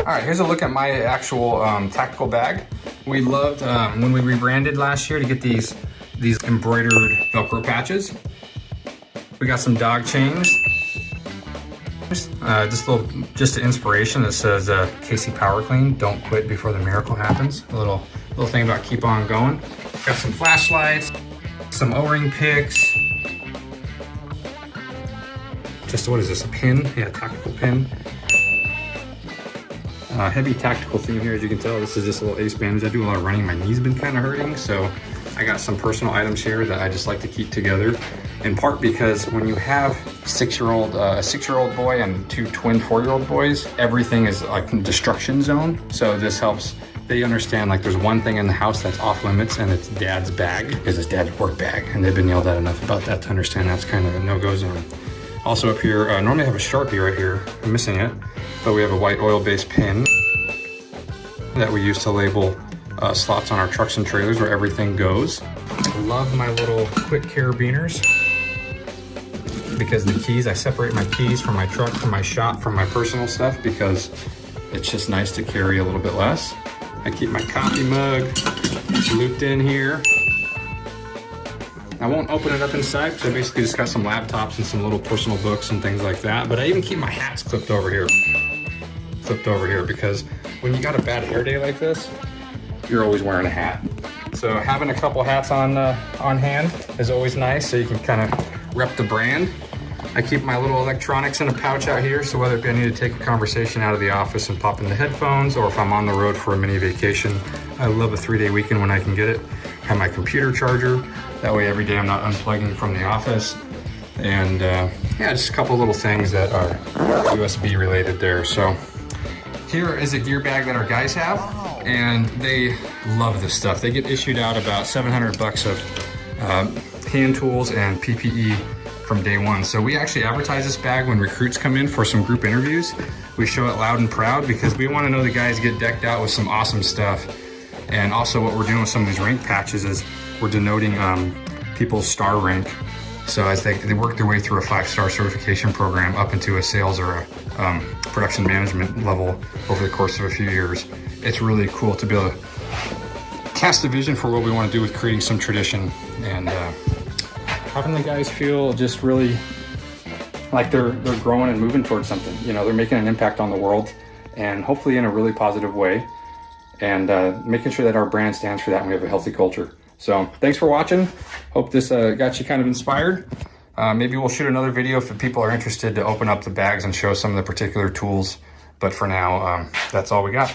All right, here's a look at my actual tactical bag. We loved when we rebranded last year to get these embroidered Velcro patches. We got some dog chains. Just an inspiration that says Casey Power Clean, don't quit before the miracle happens. A little thing about keep on going. Got some flashlights, some O-ring picks. Just, what is this, a pin? Yeah, tactical pin. Heavy tactical theme here, as you can tell. This is just a little ace bandage. I do a lot of running. My knee's been kind of hurting, so I got some personal items here that I just like to keep together. In part because when you have a 6-year-old boy and 2 twin 4-year-old boys, everything is like a destruction zone. So this helps. They understand like there's one thing in the house that's off limits, and it's dad's bag, because it's dad's work bag. And they've been yelled at enough about that to understand that's kind of a no-go zone. Also up here, normally I have a Sharpie right here. I'm missing it, but we have a white oil-based pin that we use to label slots on our trucks and trailers where everything goes. Love my little quick carabiners, because the keys, I separate my keys from my truck, from my shop, from my personal stuff, because it's just nice to carry a little bit less. I keep my coffee mug looped in here. I won't open it up inside because I basically just got some laptops and some little personal books and things like that. But I even keep my hats clipped over here. Because when you got a bad hair day like this, you're always wearing a hat. So having a couple hats on hand is always nice, so you can kind of rep the brand. I keep my little electronics in a pouch out here, so whether it be I need to take a conversation out of the office and pop in the headphones, or if I'm on the road for a mini vacation, I love a 3-day weekend when I can get it. Have my computer charger, that way every day I'm not unplugging from the office. And yeah, just a couple little things that are USB related there. So here is a gear bag that our guys have, and they love this stuff. They get issued out about $700 of hand tools and PPE from day one. So we actually advertise this bag when recruits come in for some group interviews. We show it loud and proud because we want to know the guys get decked out with some awesome stuff. And also what we're doing with some of these rank patches is we're denoting people's star rank. So as they work their way through a 5-star certification program up into a sales or a production management level over the course of a few years, it's really cool to be able to cast a vision for what we want to do with creating some tradition and having the guys feel just really like they're growing and moving towards something. You know, they're making an impact on the world, and hopefully in a really positive way, and making sure that our brand stands for that and we have a healthy culture. So thanks for watching. Hope this got you kind of inspired. Maybe we'll shoot another video if people are interested to open up the bags and show some of the particular tools. But for now, that's all we got.